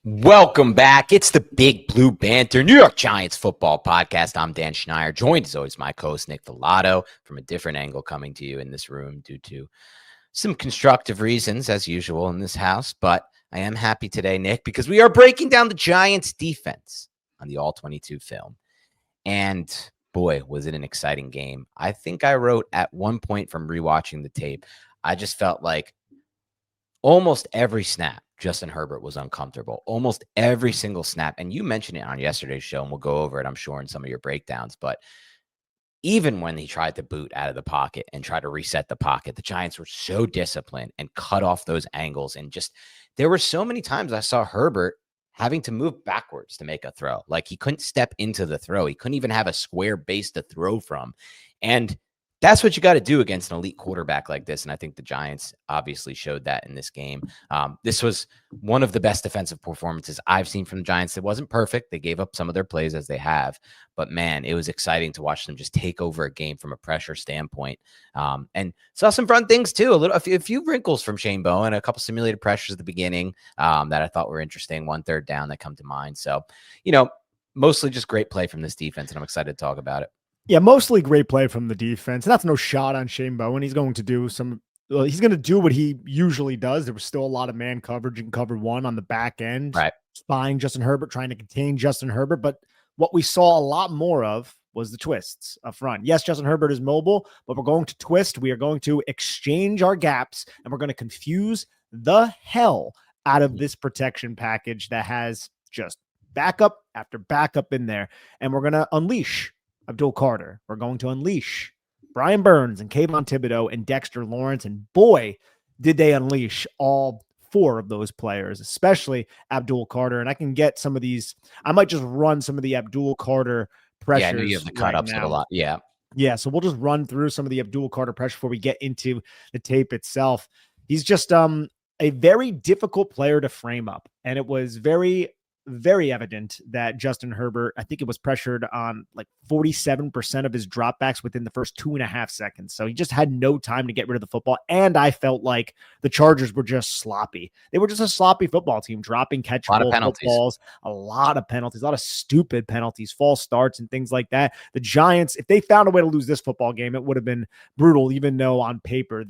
Welcome back. It's the Big Blue Banter New York Giants football podcast. I'm Dan Schneier, joined as always my co-host Nick Villado from a different angle coming to you in this room due to some constructive reasons as usual in this house. But I am happy today, Nick, because we are breaking down the Giants defense on the All-22 film. And boy, was it an exciting game. I think I wrote at one point from rewatching the tape, I just felt like almost every snap, Justin Herbert was uncomfortable. Almost every single snap. And you mentioned it on yesterday's show, and we'll go over it, I'm sure, in some of your breakdowns. But even when he tried to boot out of the pocket and try to reset the pocket, the Giants were so disciplined and cut off those angles. And just there were so many times I saw Herbert having to move backwards to make a throw. Like he couldn't step into the throw. He couldn't even have a square base to throw from. And that's what you got to do against an elite quarterback like this. And I think the Giants obviously showed that in this game. This was one of the best defensive performances I've seen from the Giants. It wasn't perfect. They gave up some of their plays as they have, but man, it was exciting to watch them just take over a game from a pressure standpoint. And saw some fun things too, a few wrinkles from Shane Bowen, a couple simulated pressures at the beginning that I thought were interesting. 1/3 down that come to mind. So, mostly just great play from this defense, and I'm excited to talk about it. Yeah, mostly great play from the defense. And that's no shot on Shane Bowen. He's going to do he's going to do what he usually does. There was still a lot of man coverage in cover one on the back end, Right. spying Justin Herbert, trying to contain Justin Herbert. But what we saw a lot more of was the twists up front. Yes, Justin Herbert is mobile, but we're going to twist. We are going to exchange our gaps, and we're going to confuse the hell out of this protection package that has just backup after backup in there. And we're going to unleash Abdul Carter. We're going to unleash Brian Burns and Kayvon Thibodeaux and Dexter Lawrence. And boy, did they unleash all four of those players, especially Abdul Carter. And I can get some of these. I might just run some of the Abdul Carter pressures. Yeah, I know you have the cut-ups a lot. Yeah. Yeah, so we'll just run through some of the Abdul Carter pressure before we get into the tape itself. He's just a very difficult player to frame up. And it was very evident that Justin Herbert, I think it was pressured on like 47% of his dropbacks within the first 2.5 seconds. So he just had no time to get rid of the football. And I felt like the Chargers were just sloppy. They were just a sloppy football team, dropping catchable footballs, a lot of penalties, a lot of stupid penalties, false starts and things like that. The Giants, if they found a way to lose this football game, it would have been brutal, even though on paper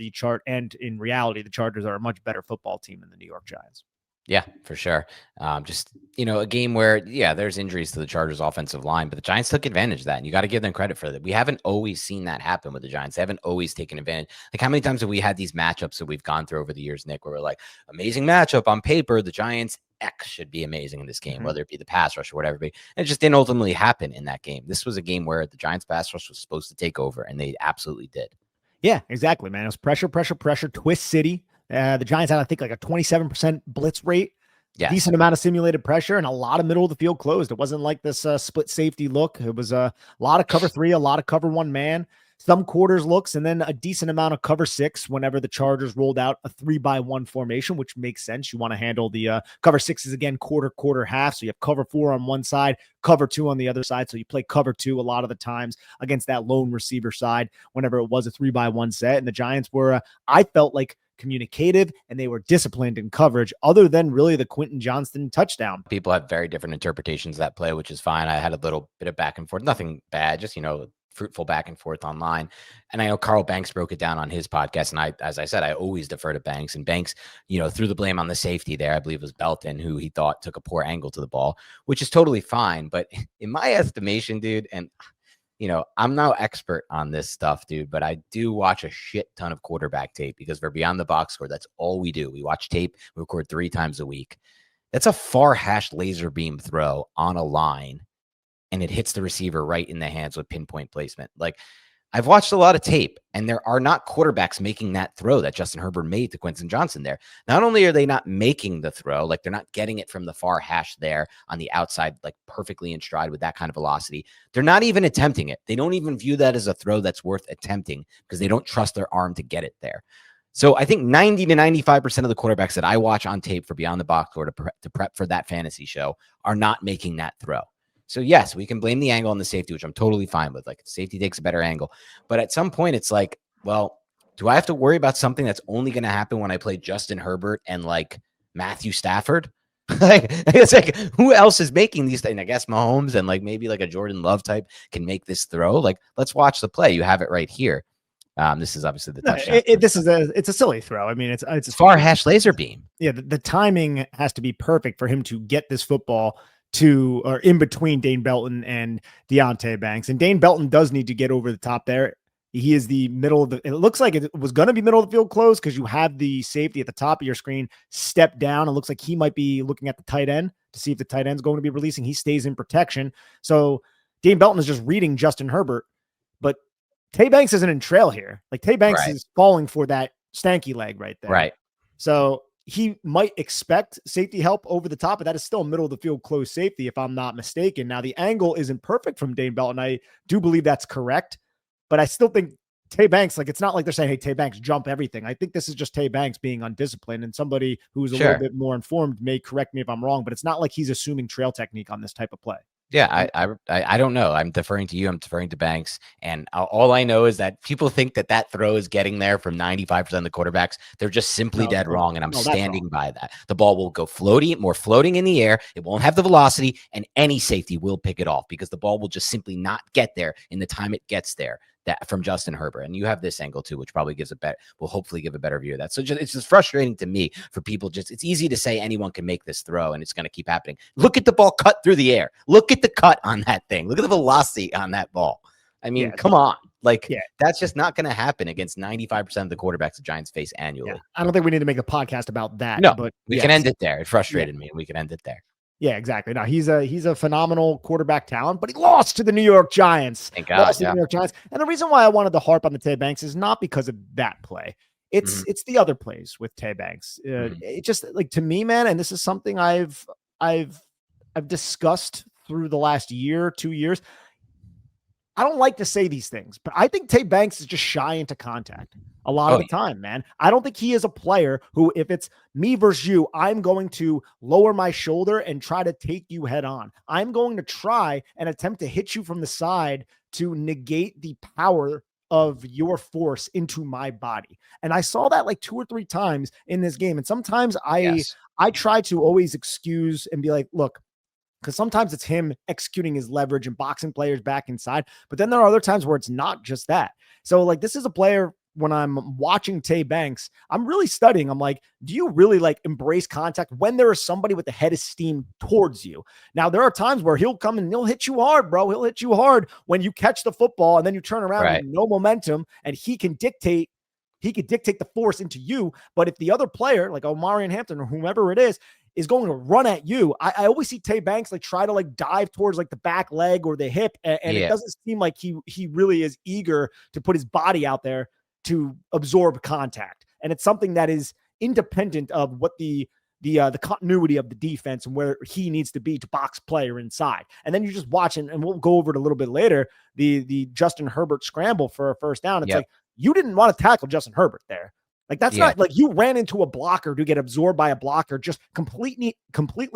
and in reality, the Chargers are a much better football team than the New York Giants. Yeah, for sure. Just, a game where, there's injuries to the Chargers offensive line, but the Giants took advantage of that, and you got to give them credit for that. We haven't always seen that happen with the Giants. They haven't always taken advantage. Like, how many times have we had these matchups that we've gone through over the years, Nick, where we're like, amazing matchup on paper, the Giants X should be amazing in this game, whether it be the pass rush or whatever. And it just didn't ultimately happen in that game. This was a game where the Giants pass rush was supposed to take over, and they absolutely did. Yeah, exactly, man. It was pressure, twist city. The Giants had, I think, like a 27% blitz rate. Yes. Decent amount of simulated pressure and a lot of middle of the field closed. It wasn't like this split safety look. It was a lot of cover 3, a lot of cover 1 man, some quarters looks, and then a decent amount of cover 6 whenever the Chargers rolled out a 3-by-1 formation, which makes sense. You want to handle the cover 6s again, quarter, half. So you have cover 4 on one side, cover 2 on the other side. So you play cover 2 a lot of the times against that lone receiver side whenever it was a 3-by-1 set. And the Giants were, I felt like, communicative, and they were disciplined in coverage other than really the Quentin Johnston touchdown. People have very different interpretations of that play, which is fine. I had a little bit of back and forth, nothing bad, just, fruitful back and forth online. And I know Carl Banks broke it down on his podcast. And as I said, I always defer to Banks, and Banks, threw the blame on the safety there. I believe it was Belton, who he thought took a poor angle to the ball, which is totally fine. But in my estimation, dude, and I'm no expert on this stuff, dude, but I do watch a shit ton of quarterback tape because we're Beyond the Box Score. That's all we do. We watch tape. We record 3 times a week. That's a far hash laser beam throw on a line, and it hits the receiver right in the hands with pinpoint placement. Like, I've watched a lot of tape, and there are not quarterbacks making that throw that Justin Herbert made to Quentin Johnston there. Not only are they not making the throw, like they're not getting it from the far hash there on the outside, like perfectly in stride with that kind of velocity. They're not even attempting it. They don't even view that as a throw that's worth attempting because they don't trust their arm to get it there. So I think 90 to 95% of the quarterbacks that I watch on tape for Beyond the Box or to prep for that fantasy show are not making that throw. So yes, we can blame the angle on the safety, which I'm totally fine with. Like, safety takes a better angle. But at some point, it's like, well, do I have to worry about something that's only going to happen when I play Justin Herbert and like Matthew Stafford? Like, it's like, who else is making these things? I guess Mahomes and like maybe like a Jordan Love type can make this throw. Like, let's watch the play. You have it right here. This is obviously the touchdown. It's a silly throw. I mean, it's far hash laser beam. Yeah, the timing has to be perfect for him to get this football to or in between Dane Belton and Deonte Banks. And Dane Belton does need to get over the top there. He is the middle of the, it looks like it was going to be middle of the field close because you have the safety at the top of your screen step down. It looks like he might be looking at the tight end to see if the tight end's going to be releasing. He stays in protection. So Dane Belton is just reading Justin Herbert, but Tae Banks isn't in trail here. Like Tae Banks is falling for that stanky leg right there. Right. So he might expect safety help over the top, but that is still middle of the field close safety, if I'm not mistaken. Now, the angle isn't perfect from Dane Belton. I do believe that's correct. But I still think Tae Banks, like, it's not like they're saying, hey, Tae Banks, jump everything. I think this is just Tae Banks being undisciplined, and somebody who's a little bit more informed may correct me if I'm wrong, but it's not like he's assuming trail technique on this type of play. Yeah, I don't know. I'm deferring to you. I'm deferring to Banks. And all I know is that people think that that throw is getting there from 95% of the quarterbacks. They're just simply dead wrong. And I'm standing by that. The ball will go more floating in the air. It won't have the velocity, and any safety will pick it off because the ball will just simply not get there in the time it gets there. That from Justin Herbert. And you have this angle too, which probably will hopefully give a better view of that. So it's just frustrating to me for people. It's easy to say anyone can make this throw and it's going to keep happening. Look at the ball cut through the air. Look at the cut on that thing. Look at the velocity on that ball. I mean, come on. Like, that's just not going to happen against 95% of the quarterbacks the Giants face annually. Yeah. I don't think we need to make a podcast about that. No, but we can end it there. It frustrated me. We can end it there. Yeah, exactly. Now he's a phenomenal quarterback talent, but he lost to the New York Giants. Thank God, the New York Giants. And the reason why I wanted to harp on the Tae Banks is not because of that play. It's the other plays with Tae Banks. It just, like, to me, man, and this is something I've discussed through the last year, 2 years. I don't like to say these things, but I think Tae Banks is just shy into contact a lot of the time, man. I don't think he is a player who, if it's me versus you, I'm going to lower my shoulder and try to take you head on. I'm going to try and attempt to hit you from the side to negate the power of your force into my body. And I saw that like 2 or 3 times in this game. And sometimes I try to always excuse and be like, look, because sometimes it's him executing his leverage and boxing players back inside. But then there are other times where it's not just that. So, like, this is a player, when I'm watching Tae Banks, I'm really studying. I'm like, do you really, like, embrace contact when there is somebody with the head of steam towards you? Now, there are times where he'll come and he'll hit you hard, bro. He'll hit you hard when you catch the football and then you turn around with no momentum, and he can dictate the force into you. But if the other player, like Omarion Hampton or whomever it is going to run at you, I always see Tae Banks like try to like dive towards like the back leg or the hip, and it doesn't seem like he really is eager to put his body out there to absorb contact. And it's something that is independent of what the continuity of the defense and where he needs to be to box player inside. And then you just watch, and we'll go over it a little bit later, the Justin Herbert scramble for a first down. It's like, you didn't want to tackle Justin Herbert there. Like, that's not like you ran into a blocker to get absorbed by a blocker, just completely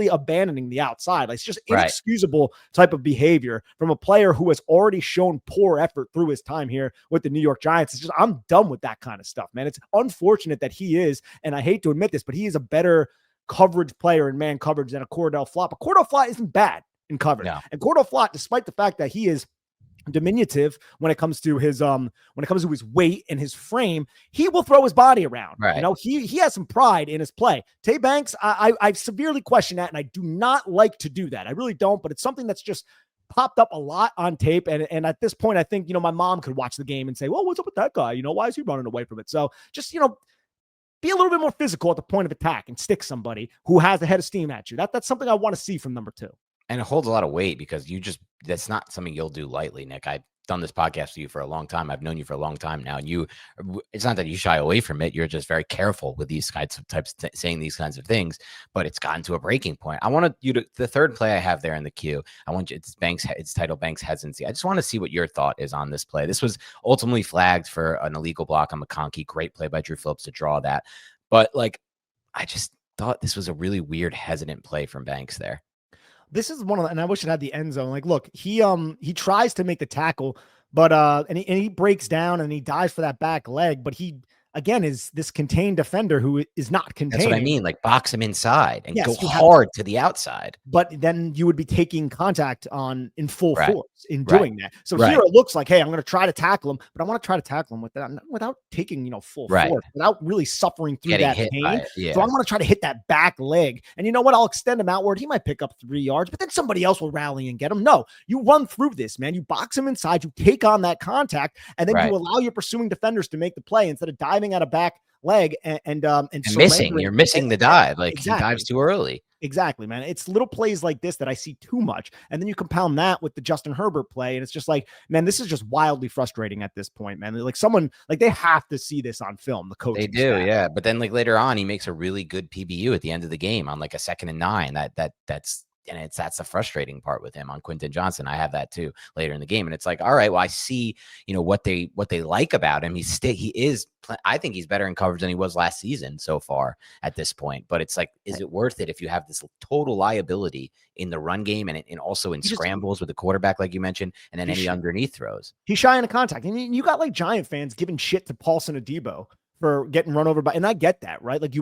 abandoning the outside. Like, it's just inexcusable type of behavior from a player who has already shown poor effort through his time here with the New York Giants. It's just, I'm done with that kind of stuff, man. It's unfortunate that he is, and I hate to admit this, but he is a better coverage player in man coverage than a Cordell Flott. But Cordell Flott isn't bad in coverage. No. And Cordell Flott, despite the fact that he is diminutive when it comes to his weight and his frame, he will throw his body around. You know, he has some pride in his play. Tae Banks, I severely question that, and I do not like to do that. I really don't, but it's something that's just popped up a lot on tape. And at this point, I think, you know, my mom could watch the game and say, well, what's up with that guy? You know, why is he running away from it? So just, you know, be a little bit more physical at the point of attack and stick somebody who has the head of steam at you. That's something I want to see from number 2. And it holds a lot of weight because that's not something you'll do lightly, Nick. I've done this podcast with you for a long time. I've known you for a long time now. And it's not that you shy away from it. You're just very careful with these saying these kinds of things, but it's gotten to a breaking point. I wanted you to, the third play I have there in the queue, it's titled Banks hesitancy. I just want to see what your thought is on this play. This was ultimately flagged for an illegal block on McConkey. Great play by Drew Phillips to draw that. But like, I just thought this was a really weird, hesitant play from Banks there. This is one of the, and I wish it had the end zone. Like, look, he tries to make the tackle, but and he breaks down and he dives for that back leg, but again, is this contained defender who is not contained. That's what I mean. Like box him inside and go hard to the outside. But then you would be taking contact in full force in doing that. So here it looks like, hey, I'm going to try to tackle him, but I want to try to tackle him without taking, full force, without really suffering through that pain. So I'm going to try to hit that back leg. And you know what? I'll extend him outward. He might pick up 3 yards, but then somebody else will rally and get him. No, you run through this, man. You box him inside, you take on that contact, and then you allow your pursuing defenders to make the play instead of diving at a back leg and missing. You're missing the dive. Like he dives too early. Exactly, man. It's little plays like this that I see too much. And then you compound that with the Justin Herbert play. And it's just like, man, this is just wildly frustrating at this point, man. Like they have to see this on film, the coach. They do, yeah. But then like later on, he makes a really good PBU at the end of the game on like a 2nd and 9. That's the frustrating part with him on Quentin Johnston. I have that too later in the game. And it's like, all right, well, I see, what they like about him. I think he's better in coverage than he was last season so far at this point. But it's like, is it worth it if you have this total liability in the run game and also in scrambles with the quarterback, like you mentioned, and then any underneath throws? He's shy in a contact. And you got like Giant fans giving shit to Paulson Adebo for getting run over by, and I get that, right? Like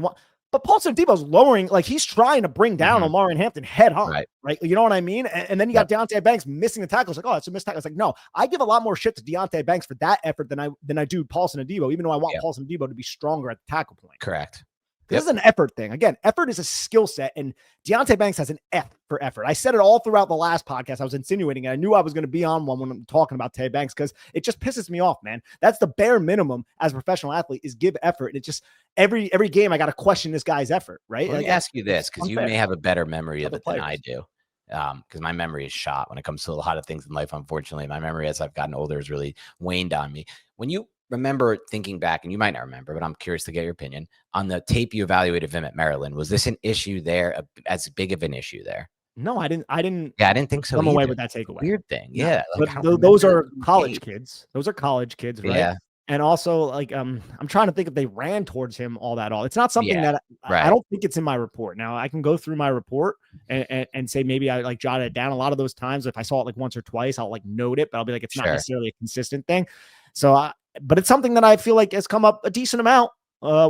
but Paulson Adebo's lowering, like he's trying to bring down Omar and Hampton head on, right? You know what I mean? And then you got Deonte Banks missing the tackle. It's like, oh, it's a missed tackle. It's like, no, I give a lot more shit to Deonte Banks for that effort than I do Paulson Adebo, even though I want Paulson Adebo to be stronger at the tackle point. Correct. This is an effort thing. Again, effort is a skill set, and Deonte Banks has an F for effort. I said it all throughout the last podcast. I was insinuating it. I knew I was going to be on one when I'm talking about Tae Banks because it just pisses me off, man. That's the bare minimum as a professional athlete is give effort. And it just every game I got to question this guy's effort, right? Let me ask you this because you may have a better memory of it than I do. Because my memory is shot when it comes to a lot of things in life. Unfortunately, my memory as I've gotten older has really waned on me. When you remember thinking back, and you might not remember, but I'm curious to get your opinion on the tape you evaluated him at Maryland. Was this an issue there, as big of an issue there? No, I didn't. Yeah, I didn't think so. Come away with that takeaway. Weird thing. Yeah. Like, but those are college kids. Those are college kids, right? Yeah. And also, like, I'm trying to think if they ran towards him all that all. It's not something that I don't think it's in my report. Now I can go through my report and say maybe I like jotted it down. A lot of those times, if I saw it like once or twice, I'll like note it, but I'll be like, it's not necessarily a consistent thing. So, but it's something that I feel like has come up a decent amount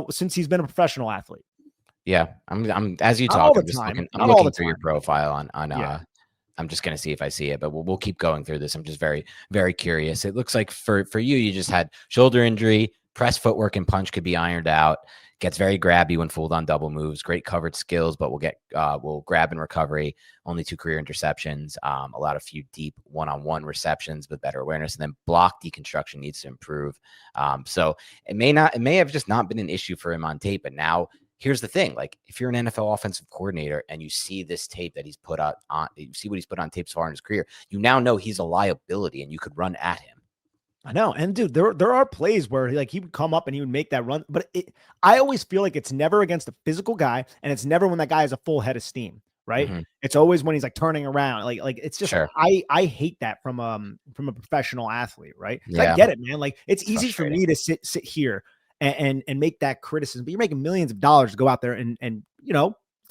since he's been a professional athlete. Yeah, I'm as you talk, I'm looking through your profile on I'm just going to see if I see it, but we'll keep going through this. I'm just very, very curious. It looks like for you just had shoulder injury, press footwork and punch could be ironed out. Gets very grabby when fooled on double moves. Great coverage skills, but will grab in recovery. Only 2 career interceptions. A few deep one-on-one receptions with better awareness, and then block deconstruction needs to improve. So it may have just not been an issue for him on tape, but now. Here's the thing, like if you're an NFL offensive coordinator and you see this tape that he's put out on, you see what he's put on tape so far in his career, you now know he's a liability and you could run at him. I know. And dude, there are plays where he would come up and he would make that run, but I always feel like it's never against a physical guy and it's never when that guy has a full head of steam, right? Mm-hmm. It's always when he's like turning around. Like it's just, I hate that from a professional athlete, right? Yeah. I get it, man. Like it's easy for me to sit here and make that criticism, but you're making millions of dollars to go out there and it's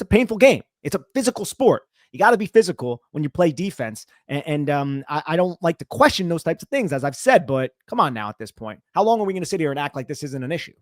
a painful game. It's a physical sport. You got to be physical when you play defense. And I don't like to question those types of things, as I've said, but come on now at this point. How long are we going to sit here and act like this isn't an issue?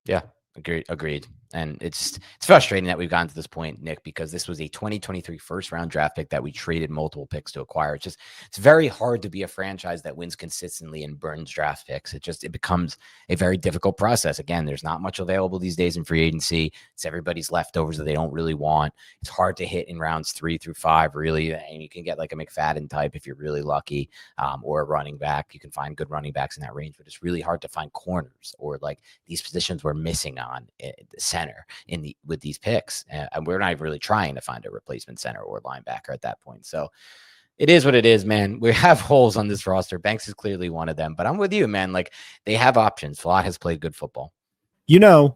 Yeah, agreed. And it's frustrating that we've gotten to this point, Nick, because this was a 2023 first round draft pick that we traded multiple picks to acquire. It's very hard to be a franchise that wins consistently and burns draft picks. It becomes a very difficult process. Again, there's not much available these days in free agency. It's everybody's leftovers that they don't really want. It's hard to hit in rounds 3 through 5, really. And you can get like a McFadden type if you're really lucky, or a running back. You can find good running backs in that range, but it's really hard to find corners or like these positions we're missing on the center with these picks, and we're not even really trying to find a replacement center or linebacker at that point. So it is what it is, man. We have holes on this roster. Banks is clearly one of them, but I'm with you, man. Like they have options. Flott has played good football.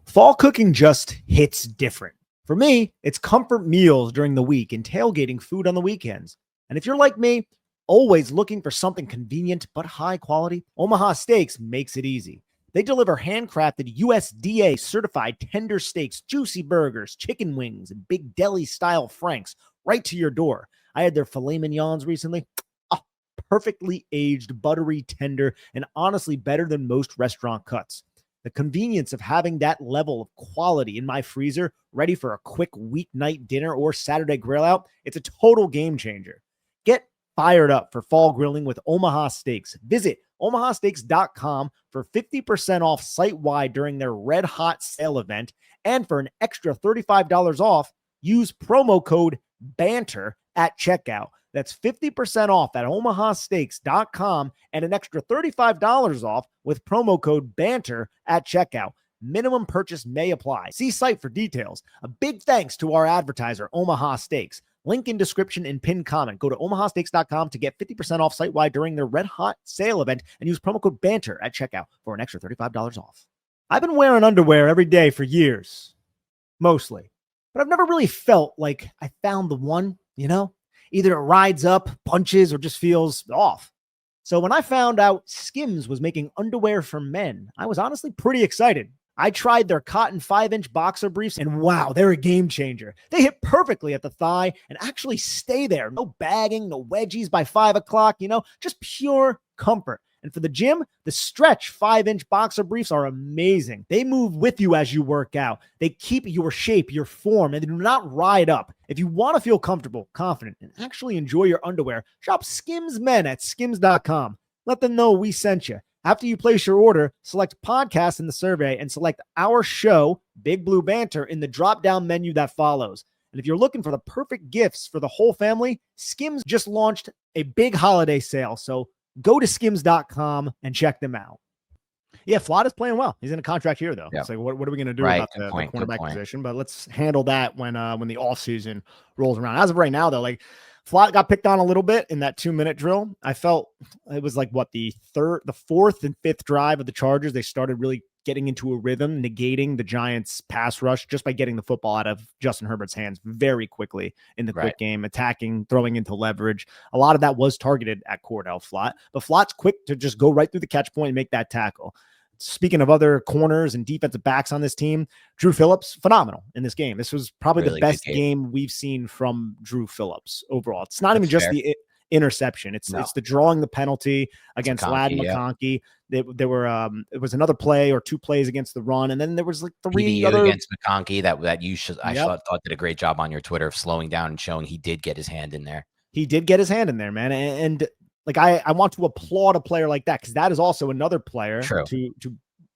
Fall cooking just hits different. For me, it's comfort meals during the week and tailgating food on the weekends. And if you're like me, always looking for something convenient but high quality, Omaha Steaks makes it easy. They deliver handcrafted USDA certified tender steaks, juicy burgers, chicken wings, and big deli style franks right to your door. I had their filet mignons recently. Perfectly aged, buttery, tender, and honestly better than most restaurant cuts. The convenience of having that level of quality in my freezer, ready for a quick weeknight dinner or Saturday grill out, it's a total game changer. Get fired up for fall grilling with Omaha Steaks. Visit omahasteaks.com for 50% off site-wide during their Red Hot sale event. And for an extra $35 off, use promo code BANTER at checkout. That's 50% off at omahasteaks.com and an extra $35 off with promo code BANTER at checkout. Minimum purchase may apply. See site for details. A big thanks to our advertiser, Omaha Steaks. Link in description and pinned comment. Go to omahasteaks.com to get 50% off site-wide during their Red Hot sale event and use promo code BANTER at checkout for an extra $35 off. I've been wearing underwear every day for years, mostly, but I've never really felt like I found the one, you know? Either it rides up, punches, or just feels off. So when I found out Skims was making underwear for men, I was honestly pretty excited. I tried their cotton 5-inch boxer briefs, and wow, they're a game changer. They hit perfectly at the thigh and actually stay there. No bagging, no wedgies by 5 o'clock, just pure comfort. And for the gym, the stretch 5-inch boxer briefs are amazing. They move with you as you work out. They keep your shape, your form, and they do not ride up. If you want to feel comfortable, confident, and actually enjoy your underwear, shop Skims Men at skims.com. Let them know we sent you. After you place your order, select podcast in the survey and select our show, Big Blue Banter, in the drop-down menu that follows. And if you're looking for the perfect gifts for the whole family, Skims just launched a big holiday sale. So go to skims.com and check them out. Yeah, Flott is playing well. He's in a contract here, though. Yep. So what are we going to do about the cornerback position? But let's handle that when the offseason rolls around. As of right now, though, like Flott got picked on a little bit in that 2-minute drill. I felt it was like the fourth and fifth drive of the Chargers. They started really getting into a rhythm, negating the Giants' pass rush just by getting the football out of Justin Herbert's hands very quickly in the quick game, attacking, throwing into leverage. A lot of that was targeted at Cordell Flott, but Flott's quick to just go right through the catch point and make that tackle. Speaking of other corners and defensive backs on this team, Drew Phillips, phenomenal in this game. This was probably really the best game we've seen from Drew Phillips overall. It's not even just the interception. It's the drawing the penalty against Ladd McConkey. There were it was another play or two plays against the run, and then there was like three other against McConkey that you should thought did a great job on your Twitter of slowing down and showing he did get his hand in there. He did get his hand in there, man, and like I want to applaud a player like that because that is also another player to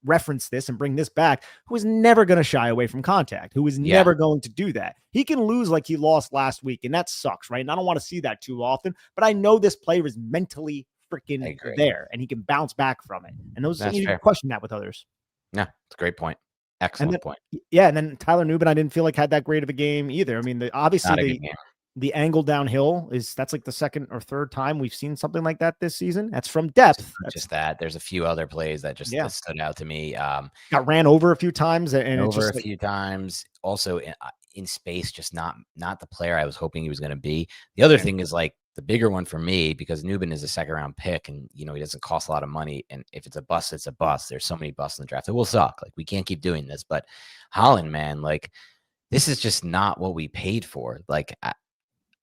reference this and bring this back who is never going to shy away from contact, who is never going to do that. He can lose like he lost last week, and that sucks, right? And I don't want to see that too often, but I know this player is mentally freaking there, and he can bounce back from it. And those you can question that with others. Yeah, it's a great point. Excellent point. Yeah, and then Tyler Nubin, I didn't feel like had that great of a game either. I mean, obviously the angle downhill that's like the second or third time we've seen something like that this season. That's from depth. Just that. There's a few other plays that just stood out to me. Got ran over a few times and over a few times. Also in space, just not the player I was hoping he was going to be. The other thing is like the bigger one for me because Nubin is a second-round pick, and he doesn't cost a lot of money. And if it's a bust, it's a bust. There's so many busts in the draft. It will suck. Like we can't keep doing this. But Holland, man, like this is just not what we paid for. Like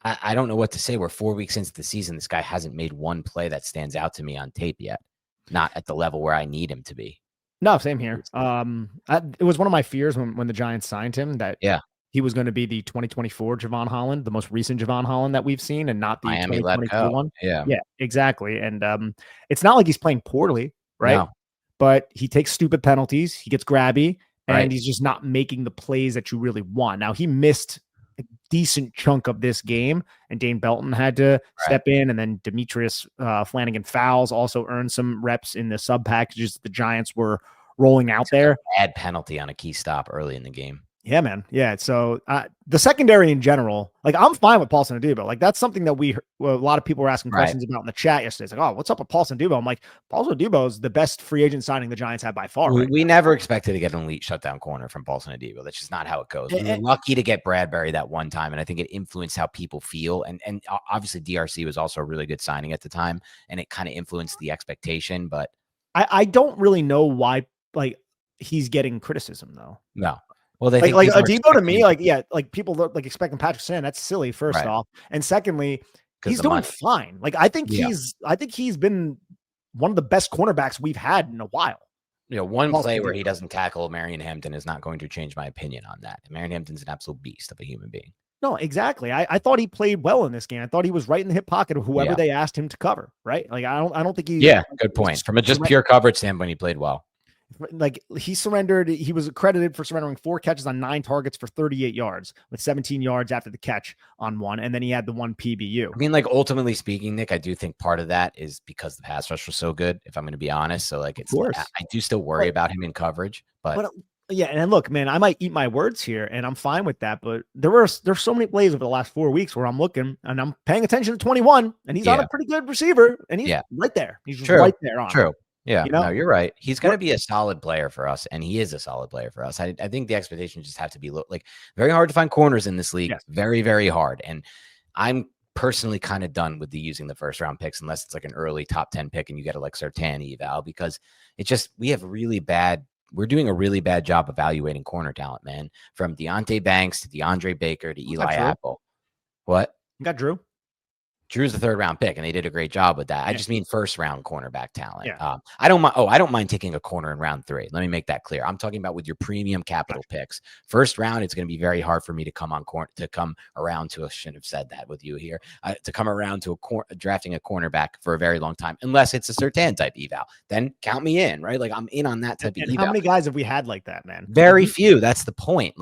I don't know what to say. We're 4 weeks into the season. This guy hasn't made one play that stands out to me on tape yet. Not at the level where I need him to be. No, same here. It was one of my fears when the Giants signed him that he was going to be the 2024 Javon Holland, the most recent Javon Holland that we've seen, and not the Miami 2022 one. Yeah, exactly. And it's not like he's playing poorly, right? No. But he takes stupid penalties. He gets grabby, and he's just not making the plays that you really want. Now, he missed a decent chunk of this game, and Dane Belton had to step in, and then Demetrius Flanagan Fowles also earned some reps in the sub packages the Giants were rolling out there. Bad penalty on a key stop early in the game. Yeah, man. Yeah. So the secondary in general, like I'm fine with Paulson Adebo. Like that's something that a lot of people were asking questions about in the chat yesterday. It's like, oh, what's up with Paulson Adebo? I'm like, Paulson Adebo is the best free agent signing the Giants had by far. We never expected to get an elite shutdown corner from Paulson Adebo. That's just not how it goes. We were lucky to get Bradbury that one time, and I think it influenced how people feel. And obviously DRC was also a really good signing at the time, and it kind of influenced the expectation. But I don't really know why he's getting criticism though. No. Well, they like Adebo to me, like people look like expecting Patrick Sand. That's silly, first off, and secondly, he's doing fine. Like I think he's been one of the best cornerbacks we've had in a while. one play where he doesn't tackle Marion Hampton is not going to change my opinion on that. Marion Hampton's an absolute beast of a human being. No, exactly. I thought he played well in this game. I thought he was right in the hip pocket of whoever they asked him to cover, right? Like, I don't think he. Yeah, good point. From a just pure coverage standpoint, he played well. Like, he was accredited for surrendering 4 catches on 9 targets for 38 yards with 17 yards after the catch on 1. And then he had the 1 PBU. I mean, like, ultimately speaking, Nick, I do think part of that is because the pass rush was so good, if I'm going to be honest. So, like, I do still worry about him in coverage, but yeah, and look, man, I might eat my words here, and I'm fine with that. But there's so many plays over the last 4 weeks where I'm looking and I'm paying attention to 21, and he's on a pretty good receiver, and he's right there. He's just right there on. True. Yeah, no, you're right. He's going to be a solid player for us, and he is a solid player for us. I think the expectations just have to be like very hard to find corners in this league. Yes. Very, very hard. And I'm personally kind of done with using the first round picks unless it's like an early top 10 pick and you get a like Surtain eval, because we're doing a really bad job evaluating corner talent, man. From Deonte Banks to DeAndre Baker to Eli Apple. What? You got Drew. Drew's the 3rd round pick, and they did a great job with that. I just mean 1st round cornerback talent. Yeah. I don't mind taking a corner in round 3. Let me make that clear. I'm talking about with your premium capital picks. 1st round, it's going to be very hard for me to come around to. I shouldn't have said that with you here. To come around to drafting a cornerback for a very long time, unless it's a Surtain type eval. Then count me in, right? Like, I'm in on that type of eval. How many guys have we had like that, man? Very few. That's the point.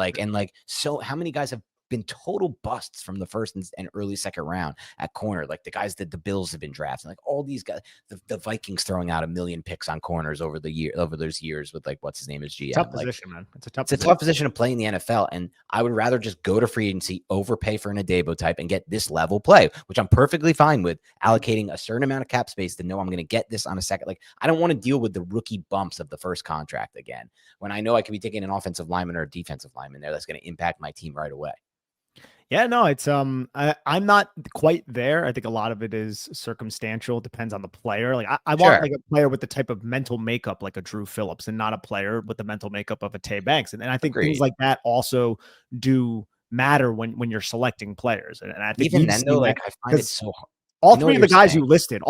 So how many guys have been total busts from the 1st and early 2nd round at corner, like the guys that the Bills have been drafting, like all these guys, the Vikings throwing out 1 million picks on corners over those years with like what's his name is GM. Tough position, man. It's a tough position to play in the NFL, and I would rather just go to free agency, overpay for an Adebo type, and get this level play, which I'm perfectly fine with, allocating a certain amount of cap space to know I'm going to get this on a second. Like, I don't want to deal with the rookie bumps of the 1st contract again when I know I could be taking an offensive lineman or a defensive lineman there that's going to impact my team right away. Yeah, no, it's I'm not quite there. I think a lot of it is circumstantial. It depends on the player. Like, I want like a player with the type of mental makeup like a Drew Phillips, and not a player with the mental makeup of a Tae Banks. And I think things like that also do matter when you're selecting players. And I think even then, though, like, I find it so hard. All 3 of the guys you listed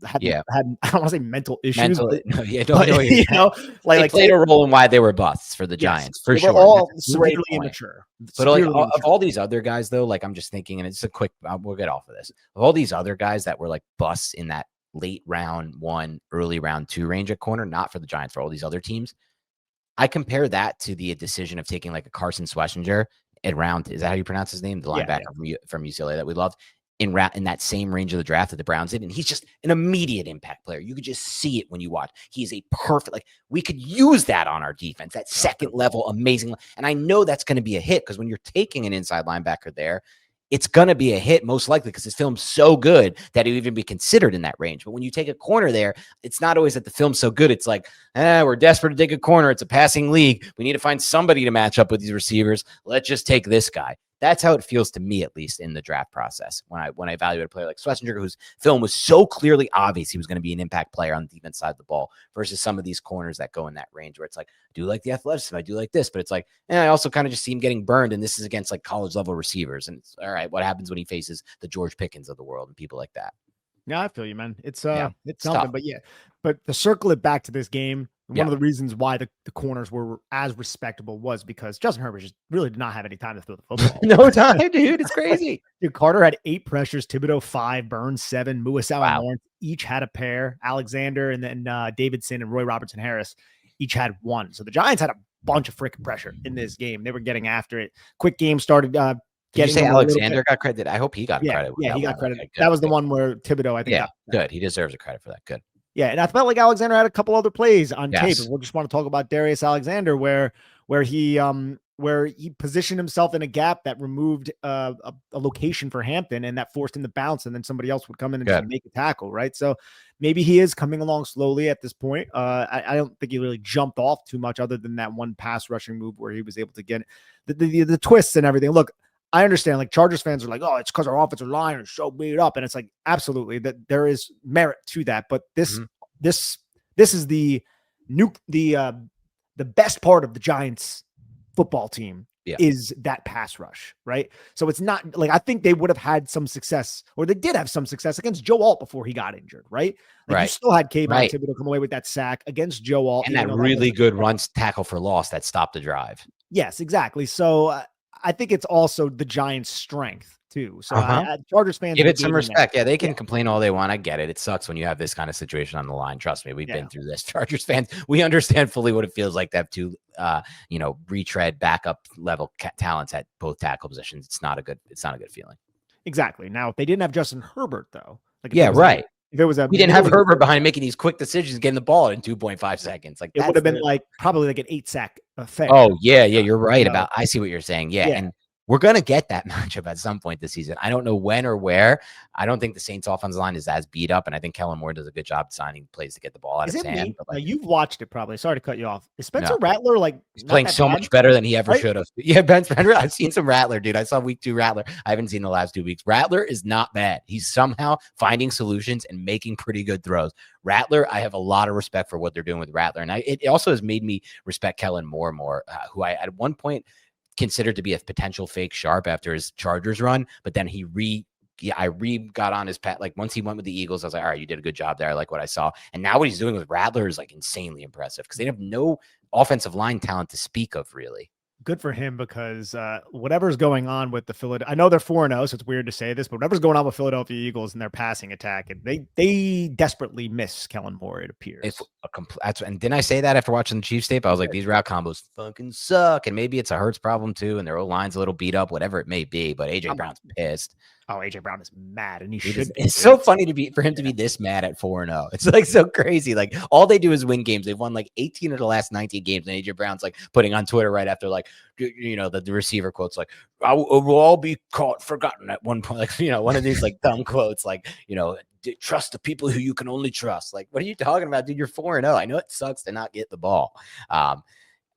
had I don't want to say mental issues. Like they played a role in why they were busts for the Giants, for sure. All severely immature. But of all these other guys, though, like, I'm just thinking, and it's a quick, we'll get off of this. Of all these other guys that were like busts in that late round 1, early round 2 range at corner, not for the Giants, for all these other teams, I compare that to the decision of taking like a Carson Schlesinger at round. Is that how you pronounce his name? The linebacker from UCLA that we loved. In that same range of the draft that the Browns did. And he's just an immediate impact player. You could just see it when you watch. He's a perfect, like, we could use that on our defense, that second level, amazing. And I know that's going to be a hit, because when you're taking an inside linebacker there, it's going to be a hit most likely, because his film's so good that he'll even be considered in that range. But when you take a corner there, it's not always that the film's so good. It's like, we're desperate to take a corner. It's a passing league. We need to find somebody to match up with these receivers. Let's just take this guy. That's how it feels to me, at least in the draft process, when I evaluate a player like Schlesinger, whose film was so clearly obvious he was going to be an impact player on the defense side of the ball, versus some of these corners that go in that range where it's like, I do like the athleticism, I do like this, but it's like, I also kind of just see him getting burned, and this is against like college level receivers, and it's all right. What happens when he faces the George Pickens of the world and people like that? Yeah, I feel you, man. It's something, tough. But to circle it back to this game, one of the reasons why the corners were as respectable was because Justin Herbert just really did not have any time to throw the football. No time, dude. It's crazy. Dude, Carter had 8 pressures, Thibodeaux 5, Burns 7, Muasau and Lawrence each had a pair. Alexander and then Davidson and Roy Robertson Harris each had 1. So the Giants had a bunch of freaking pressure in this game. They were getting after it. Quick game started. Did you say Alexander got credit? I hope he got credit. Yeah, he got credit. Okay, that was the one where Thibodeaux, I think. Yeah, good. He deserves a credit for that. Good. Yeah, and I felt like Alexander had a couple other plays on tape. And we'll just want to talk about Darius Alexander, where he positioned himself in a gap that removed a location for Hampton, and that forced him to bounce, and then somebody else would come in and just make a tackle, right? So maybe he is coming along slowly at this point. I don't think he really jumped off too much, other than that one pass rushing move where he was able to get the twists and everything. Look, I understand, like, Chargers fans are like, oh, it's because our offensive line is so beat up. And it's like, absolutely, that there is merit to that. But this is the best part of the Giants football team is that pass rush, right? So it's not like, I think they would have had some success, or they did have some success against Joe Alt before he got injured, right? Like you still had Kayvon Thibodeaux come away with that sack against Joe Alt. And that really good run tackle for loss that stopped the drive. Yes, exactly. So I think it's also the Giants' strength too. So Chargers fans give it some respect. Yeah, they can complain all they want. I get it. It sucks when you have this kind of situation on the line. Trust me, we've been through this. Chargers fans, we understand fully what it feels like to have two, retread backup level talents at both tackle positions. It's not a good feeling. Exactly. Now, if they didn't have Justin Herbert, though, if it was we didn't have Herbert behind making these quick decisions, getting the ball in 2.5 seconds. Like it would have been probably like an 8-sack affair. Oh yeah, you're right about. I see what you're saying. Yeah, and we're gonna get that matchup at some point this season. I don't know when or where. I don't think the Saints' offensive line is as beat up, and I think Kellen Moore does a good job signing plays to get the ball out of his hand. But you've watched it probably. Sorry to cut you off. Is Spencer Rattler he's playing so much better than he ever should have? Yeah, Ben Spencer. I've seen some Rattler, dude. I saw week 2 Rattler. I haven't seen the last 2 weeks. Rattler is not bad. He's somehow finding solutions and making pretty good throws. Rattler, I have a lot of respect for what they're doing with Rattler, and it also has made me respect Kellen Moore more, who I at one point considered to be a potential fake sharp after his Chargers run, but then I got on his pat. Like once he went with the Eagles, I was like, all right, you did a good job there. I like what I saw. And now what he's doing with Rattler is like insanely impressive because they have no offensive line talent to speak of, really. Good for him because whatever's going on with the Philadelphia, I know they're 4-0, so it's weird to say this, but whatever's going on with Philadelphia Eagles and their passing attack, and they desperately miss Kellen Moore, it appears. And didn't I say that after watching the Chiefs tape? I was like, these route combos fucking suck, and maybe it's a Hurts problem too, and their O-line's a little beat up, whatever it may be. But AJ Brown's pissed. Oh, AJ Brown is mad, and he should. It's so funny for him to be this mad at 4-0. It's like so crazy. Like all they do is win games. They've won like 18 of the last 19 games, and AJ Brown's like putting on Twitter right after like the receiver quotes like I will all be forgotten at one point. Like one of these like dumb quotes like trust the people who you can only trust. Like what are you talking about, dude? You're 4-0. I know it sucks to not get the ball,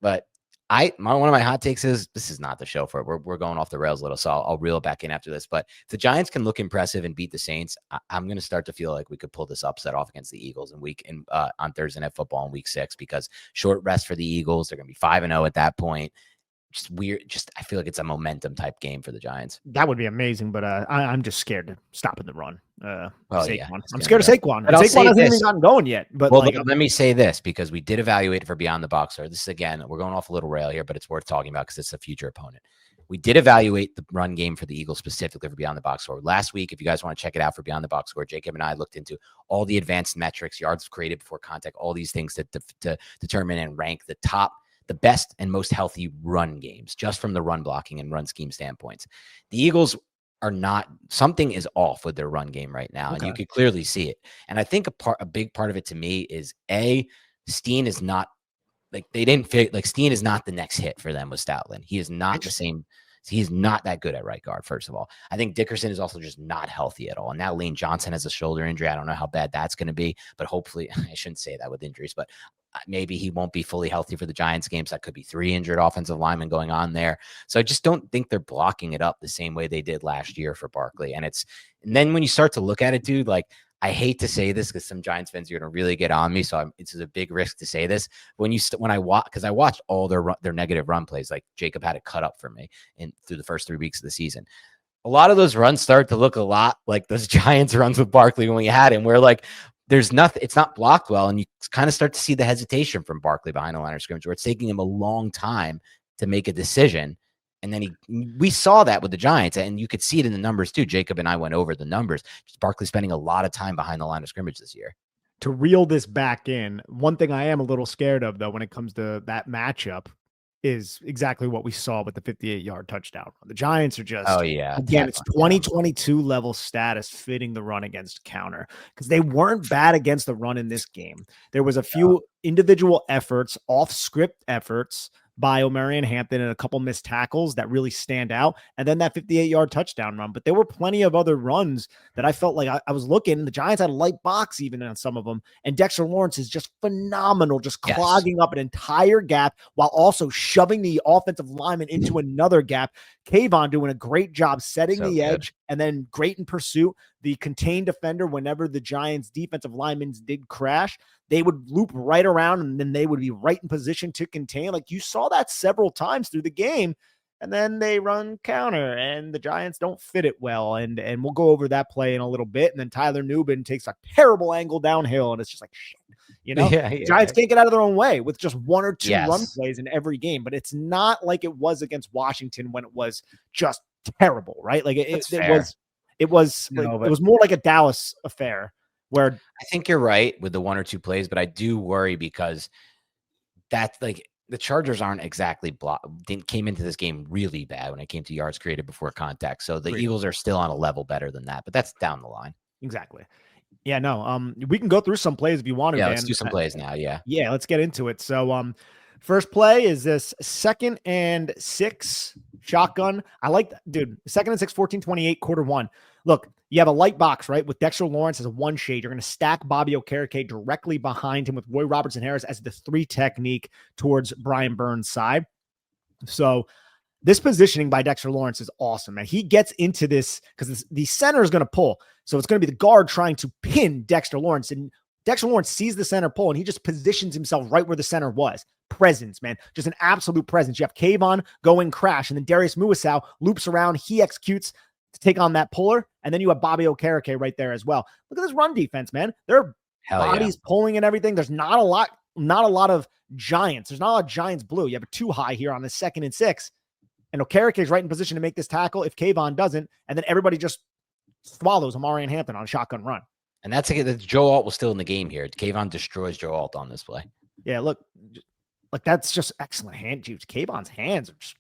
but. One of my hot takes is this is not the show for it. We're going off the rails a little, so I'll reel it back in after this. But if the Giants can look impressive and beat the Saints, I'm going to start to feel like we could pull this upset off against the Eagles on Thursday Night Football in Week 6 because short rest for the Eagles. They're going to be 5-0 at that point. Just weird. I feel like it's a momentum type game for the Giants. That would be amazing, but I'm just scared to stopping the run. Yeah, I'm scared of Saquon. Saquon hasn't even gotten going yet. But let me say this because we did evaluate it for Beyond the Box. This is again, we're going off a little rail here, but it's worth talking about because it's a future opponent. We did evaluate the run game for the Eagles specifically for Beyond the Box Score last week. If you guys want to check it out for Beyond the Box Score, Jacob and I looked into all the advanced metrics, yards created before contact, all these things to determine and rank the best and most healthy run games just from the run blocking and run scheme standpoints. The Eagles are not, something is off with their run game right now. Okay. And you could clearly see it. And I think a big part of it to me is Steen is not like, they didn't fit, like Steen is not the next hit for them with Stoutland. He is not the same. He's not that good at right guard, first of all. I think Dickerson is also just not healthy at all. And now Lane Johnson has a shoulder injury. I don't know how bad that's going to be, but hopefully, I shouldn't say that with injuries, but maybe he won't be fully healthy for the Giants games. That could be 3 injured offensive linemen going on there. So I just don't think they're blocking it up the same way they did last year for Barkley. And then when you start to look at it, dude, like, I hate to say this because some Giants fans are going to really get on me. So it's a big risk to say this when I watched all their negative run plays, like Jacob had it cut up for me through the first 3 weeks of the season. A lot of those runs start to look a lot like those Giants runs with Barkley when we had him, where like there's nothing, it's not blocked well. And you kind of start to see the hesitation from Barkley behind the line of scrimmage where it's taking him a long time to make a decision. And then we saw that with the Giants, and you could see it in the numbers too. Jacob and I went over the numbers. Barkley spending a lot of time behind the line of scrimmage this year. To reel this back in, one thing I am a little scared of, though, when it comes to that matchup is exactly what we saw with the 58-yard touchdown. The Giants are just, again, it's 2022 level status fitting the run against counter because they weren't bad against the run in this game. There was a few individual efforts, off script efforts by Omarion Hampton and a couple missed tackles that really stand out. And then that 58-yard touchdown run. But there were plenty of other runs that I felt like I was looking. The Giants had a light box even on some of them. And Dexter Lawrence is just phenomenal, just clogging up an entire gap while also shoving the offensive lineman into another gap. Kayvon doing a great job setting the edge and then great in pursuit. The contained defender, whenever the Giants defensive linemen did crash, they would loop right around and then they would be right in position to contain. Like you saw that several times through the game. and then they run counter, and the Giants don't fit it well. And we'll go over that play in a little bit. And then Tyler Nubin takes a terrible angle downhill, and it's just like, shit. Giants can't get out of their own way with just one or two run plays in every game. But it's not like it was against Washington when it was just terrible, right? Like it was more like a Dallas affair where I think you're right with the one or two plays, but I do worry because that's like the Chargers aren't exactly came into this game really bad when it came to yards created before contact. So the Eagles are still on a level better than that, but that's down the line. Exactly. Yeah, no. We can go through some plays if you want to. Yeah, let's do some plays now. Yeah, let's get into it. So, first play is this 2nd and 6 shotgun. I like that, dude. 2nd and 6, 14-28, quarter one. Look, you have a light box, right? With Dexter Lawrence as a 1 shade. You're going to stack Bobby Okereke directly behind him with Roy Robertson Harris as the 3 technique towards Brian Burns' side. So this positioning by Dexter Lawrence is awesome, man. He gets into this because the center is going to pull. So it's going to be the guard trying to pin Dexter Lawrence. And Dexter Lawrence sees the center pull, and he just positions himself right where the center was. Presence, man. Just an absolute presence. You have Kayvon going crash, and then Darius Muasau loops around. He executes to take on that puller, and then you have Bobby Okereke right there as well. Look at this run defense, man. Their bodies pulling and everything. There's not a lot of Giants. There's not a lot of Giants blue. You have a 2 high here on the 2nd and 6. And Okereke is right in position to make this tackle if Kayvon doesn't, and then everybody just swallows Amari and Hampton on a shotgun run. And that's Joe Alt was still in the game here. Kayvon destroys Joe Alt on this play. Yeah, look, that's just excellent hand juice. Kayvon's hands are just.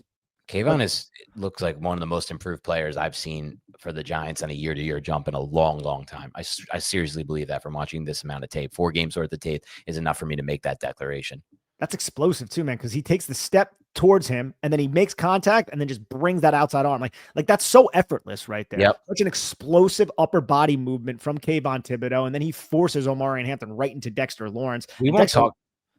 Kayvon looks like one of the most improved players I've seen for the Giants on a year-to-year jump in a long, long time. I seriously believe that from watching this amount of tape. 4 games worth of tape is enough for me to make that declaration. That's explosive too, man, because he takes the step towards him and then he makes contact and then just brings that outside arm. Like that's so effortless right there. Yep. Such an explosive upper body movement from Kayvon Thibodeaux, and then he forces Omari and Hampton right into Dexter Lawrence. We won't talk.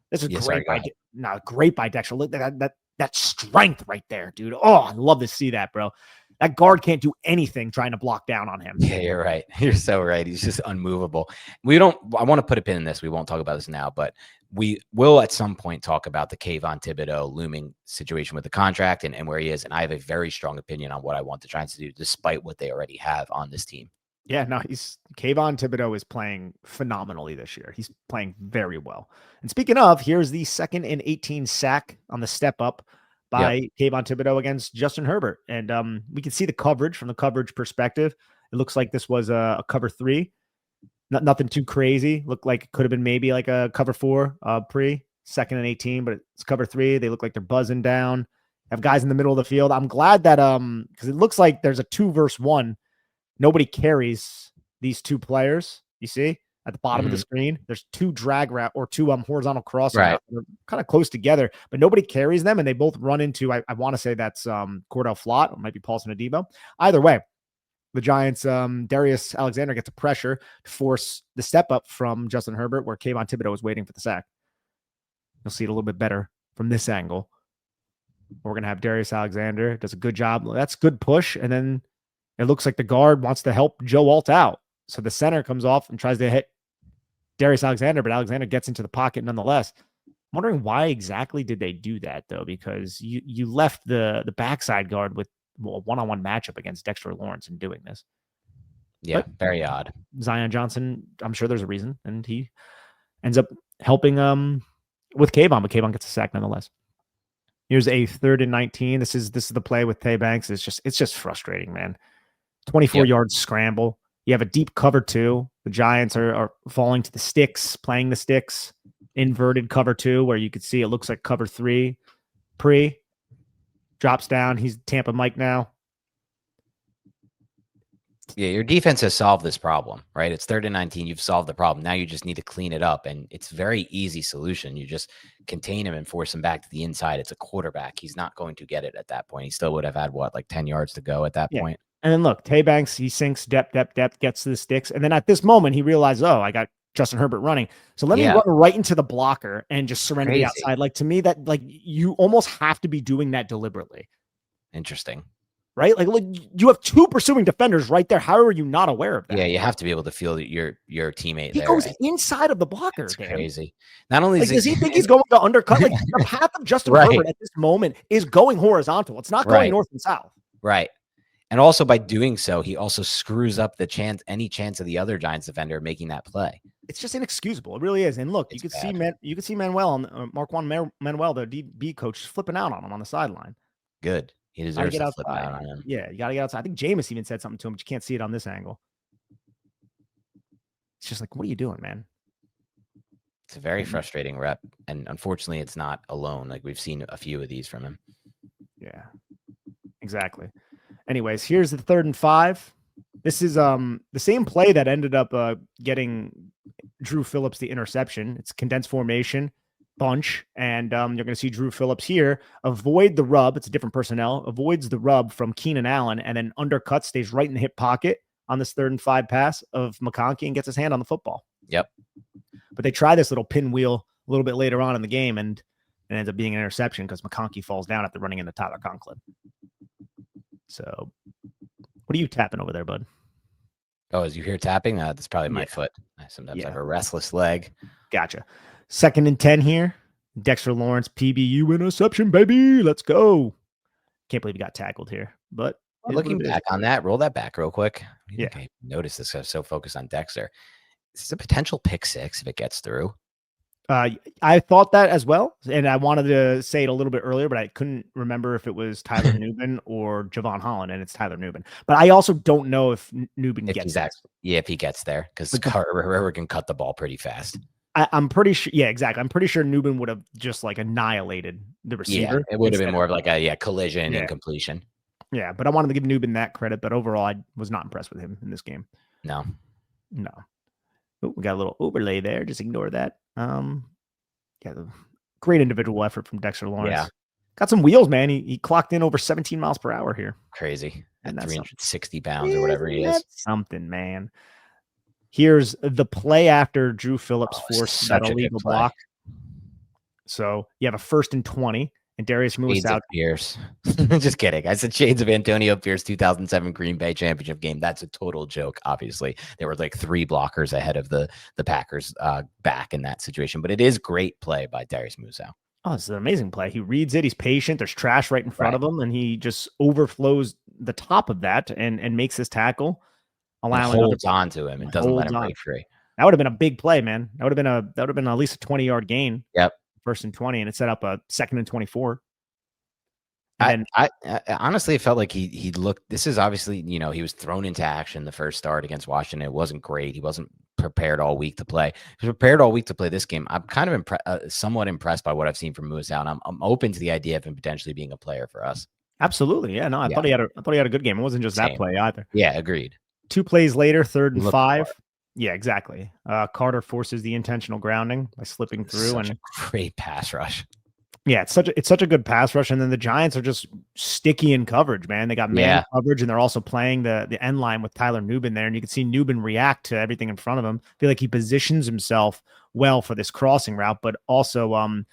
This is great by Dexter. Look at that strength right there, dude. Oh, I love to see that, bro. That guard can't do anything trying to block down on him. Yeah, you're right. You're so right. He's just unmovable. I want to put a pin in this. We won't talk about this now, but we will at some point talk about the Kayvon Thibodeaux looming situation with the contract and where he is. And I have a very strong opinion on what I want the Giants to do, despite what they already have on this team. Yeah, no, Kayvon Thibodeaux is playing phenomenally this year. He's playing very well. And speaking of, here's the 2nd and 18 sack on the step up by Kayvon Thibodeaux against Justin Herbert. And we can see the coverage from the coverage perspective. It looks like this was a cover 3. Nothing too crazy. Looked like it could have been maybe like a cover 4 pre 2nd and 18, but it's cover 3. They look like they're buzzing down. Have guys in the middle of the field. I'm glad that because it looks like there's a 2 versus 1. Nobody carries these 2 players. You see at the bottom of the screen, there's 2 drag route or 2 horizontal cross routes. They're kind of close together, but nobody carries them, and they both run into. I want to say that's Cordell Flott, or might be Paulson Adebo. Either way, the Giants, Darius Alexander gets a pressure to force the step up from Justin Herbert, where Kayvon Thibodeaux was waiting for the sack. You'll see it a little bit better from this angle. We're gonna have Darius Alexander does a good job. That's good push, and then it looks like the guard wants to help Joe Alt out. So the center comes off and tries to hit Darius Alexander, but Alexander gets into the pocket nonetheless. I'm wondering why exactly did they do that, though, because you left the backside guard with a one-on-one matchup against Dexter Lawrence in doing this. Yeah, but very odd. Zion Johnson, I'm sure there's a reason, and he ends up helping with Kayvon, but Kayvon gets a sack nonetheless. Here's a 3rd and 19. This is the play with Tae Banks. It's just frustrating, man. 24-yard scramble. You have a deep cover 2. The Giants are falling to the sticks, playing the sticks. Inverted cover 2, where you could see it looks like cover 3. Pre drops down. He's Tampa Mike now. Yeah, your defense has solved this problem, right? It's 3rd and 19. You've solved the problem. Now you just need to clean it up, and it's a very easy solution. You just contain him and force him back to the inside. It's a quarterback. He's not going to get it at that point. He still would have had, 10 yards to go at that point. And then look, Tae Banks, he sinks depth, gets to the sticks. And then at this moment, he realizes, I got Justin Herbert running. So let me run right into the blocker and just surrender the outside. Like, to me, that you almost have to be doing that deliberately. Interesting. right? Like, look, you have 2 pursuing defenders right there. How are you not aware of that? Yeah, you have to be able to feel that your teammate He there. goes inside of the blocker, It's Dan. crazy. Not only like, is does he think he's going to undercut? Like, the path of Justin right. Herbert at this moment is going horizontal. It's not going north and south. Right. And also by doing so, he also screws up any chance of the other Giants defender making that play. It's just inexcusable. It really is. And look, you could see Manuel, Marquand Manuel, the DB coach, flipping out on him on the sideline. Good. He deserves to flip out on him. Yeah, you got to get outside. I think Jameis even said something to him, but you can't see it on this angle. It's just like, what are you doing, man? It's a very frustrating rep. And unfortunately, it's not alone. Like, we've seen a few of these from him. Yeah, exactly. Anyways, here's the 3rd and 5. This is the same play that ended up getting Drew Phillips the interception. It's condensed formation bunch, and you're going to see Drew Phillips here avoid the rub. It's a different personnel. Avoids the rub from Keenan Allen, and then undercut, stays right in the hip pocket on this 3rd and 5 pass of McConkey and gets his hand on the football. Yep. But they try this little pinwheel a little bit later on in the game, and it ends up being an interception because McConkey falls down after running into Tyler Conklin. So, what are you tapping over there, bud? Oh, as you hear tapping, that's probably my foot. I sometimes have a restless leg. Gotcha. 2nd and 10 here. Dexter Lawrence, PBU interception, baby. Let's go. Can't believe he got tackled here. But looking back on that, roll that back real quick. Yeah. I noticed this. I was so focused on Dexter. Is this a potential pick 6 if it gets through? I thought that as well, and I wanted to say it a little bit earlier, but I couldn't remember if it was Tyler Nubin or Javon Holland, and it's Tyler Nubin. But I also don't know if Nubin gets there. Yeah, if he gets there, because Carter can cut the ball pretty fast. I'm pretty sure. Yeah, exactly. I'm pretty sure Nubin would have just like annihilated the receiver. Yeah, it would have been more of like a collision and completion. Yeah, but I wanted to give Nubin that credit. But overall, I was not impressed with him in this game. No. Ooh, we got a little overlay there. Just ignore that. Great individual effort from Dexter Lawrence. Yeah. Got some wheels, man. He clocked in over 17 miles per hour here. Crazy. And that's 360 pounds or whatever he is. Something, man. Here's the play after Drew Phillips forced that illegal block. So you have a 1st and 20, and Darius moves out. Pierce. Just kidding. I said shades of Antonio Pierce 2007 Green Bay championship game. That's a total joke. Obviously, there were like 3 blockers ahead of the Packers back in that situation. But it is great play by Darius Musow. Oh, it's an amazing play. He reads it. He's patient. There's trash right in front of him, and he just overflows the top of that and makes this tackle. Holds on to him. It doesn't let him break free. That would have been a big play, man. That would have been at least a 20-yard gain. Yep. 1st and 20, and it set up a 2nd and 24. I honestly, it felt like he looked. This is obviously, he was thrown into action the first start against Washington. It wasn't great. He wasn't prepared all week to play. He was prepared all week to play this game. I'm kind of somewhat impressed by what I've seen from Musow, and I'm open to the idea of him potentially being a player for us. Absolutely, yeah. No, I thought he had a good game. It wasn't just that play either. Yeah, agreed. 2 plays later, 3rd and 5. Yeah, exactly. Carter forces the intentional grounding by slipping through. Such a great pass rush. Yeah, it's such a good pass rush. And then the Giants are just sticky in coverage, man. They got man coverage, and they're also playing the end line with Tyler Nubin there. And you can see Nubin react to everything in front of him. I feel like he positions himself well for this crossing route, but also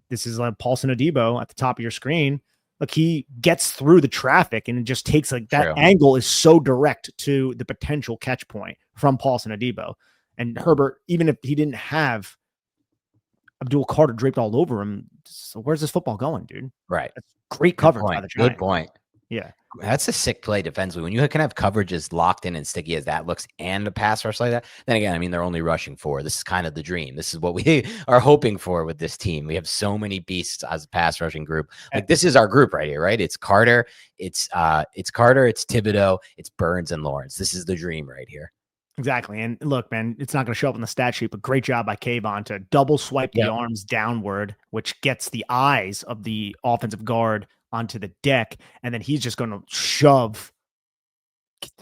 this is like Paulson Adebo at the top of your screen. Look, he gets through the traffic, and it just takes like that angle is so direct to the potential catch point from Paulson Adebo. And Herbert, even if he didn't have Abdul Carter draped all over him, so where's this football going, dude? Right. That's great coverage by the Giants. Good point. Yeah. That's a sick play defensively. When you can have coverage as locked in and sticky as that looks and a pass rush like that, then again, I mean, they're only rushing 4. This is kind of the dream. This is what we are hoping for with this team. We have so many beasts as a pass rushing group. Like, this is our group right here, right? It's Carter, it's Thibodeaux, it's Burns and Lawrence. This is the dream right here. Exactly. And look, man, it's not going to show up on the stat sheet, but great job by Kayvon to double swipe the arms downward, which gets the eyes of the offensive guard onto the deck. And then he's just going to shove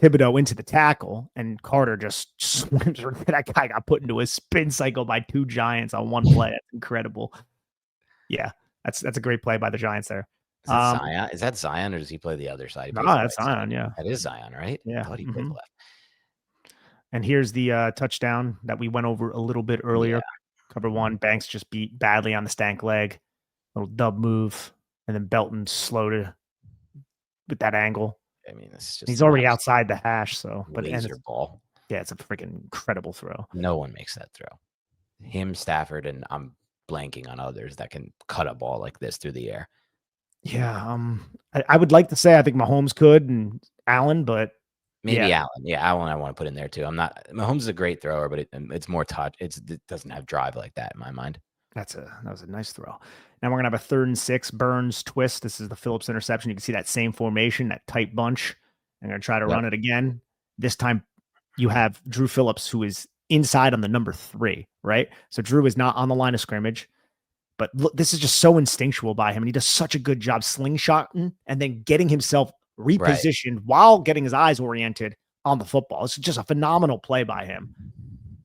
Thibodeaux into the tackle, and Carter just swims. That guy got put into a spin cycle by 2 Giants on one play. That's incredible. Yeah, that's a great play by the Giants there. Is that Zion? Is that Zion, or does he play the other side? No, that's Zion. Yeah, that is Zion, right? Yeah, I thought he played left. And here's the touchdown that we went over a little bit earlier. Yeah. Cover 1, Banks just beat badly on the stank leg, little dub move, and then Belton slow to with that angle. I mean, it's just he's already outside the hash. So, but laser ball. Yeah, it's a freaking incredible throw. No one makes that throw. Him, Stafford, and I'm blanking on others that can cut a ball like this through the air. Yeah, I would like to say I think Mahomes could and Allen, but maybe Allen. Yeah, Allen I want to put in there too. Mahomes is a great thrower, but it's more touch. It doesn't have drive like that in my mind. That was a nice throw. Now we're gonna have a 3rd and 6 Burns twist. This is the Phillips interception. You can see that same formation, that tight bunch. I'm gonna try to run it again. This time you have Drew Phillips, who is inside on the number 3, right? So Drew is not on the line of scrimmage. But look, this is just so instinctual by him. And he does such a good job slingshotting and then getting himself repositioned while getting his eyes oriented on the football. It's just a phenomenal play by him.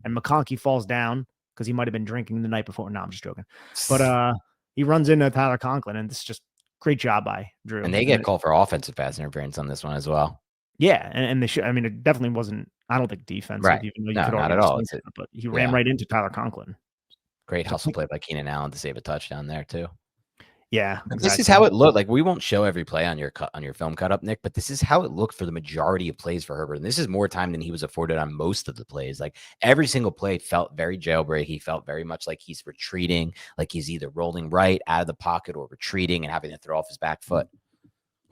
And McConkey falls down because he might have been drinking the night before. No, I'm just joking. But he runs into Tyler Conklin, and this is just great job by Drew. And they get called for offensive pass interference on this one as well. Yeah, and they should. I mean, it definitely wasn't, I don't think, defensive. Right. Even though you no, could not at all. But he ran right into Tyler Conklin. Great hustle play by Keenan Allen to save a touchdown there too. Yeah, exactly. This is how it looked. Like, we won't show every play on your film cut up, Nick, but this is how it looked for the majority of plays for Herbert. And this is more time than he was afforded on most of the plays. Like, every single play felt very jailbreak. He felt very much like he's retreating, like he's either rolling right out of the pocket or retreating and having to throw off his back foot.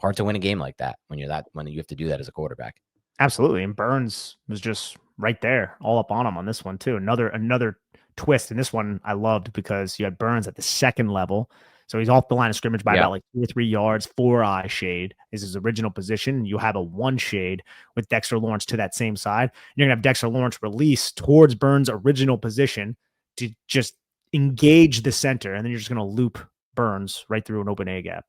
Hard to win a game like that when you have to do that as a quarterback. Absolutely. And Burns was just right there, all up on him on this one too. Another twist. And this one I loved because you had Burns at the 2nd level. So he's off the line of scrimmage by about like 2 or 3 yards. 4-eye shade is his original position. You have a 1 shade with Dexter Lawrence to that same side. You're going to have Dexter Lawrence release towards Burns' original position to just engage the center. And then you're just going to loop Burns right through an open A gap.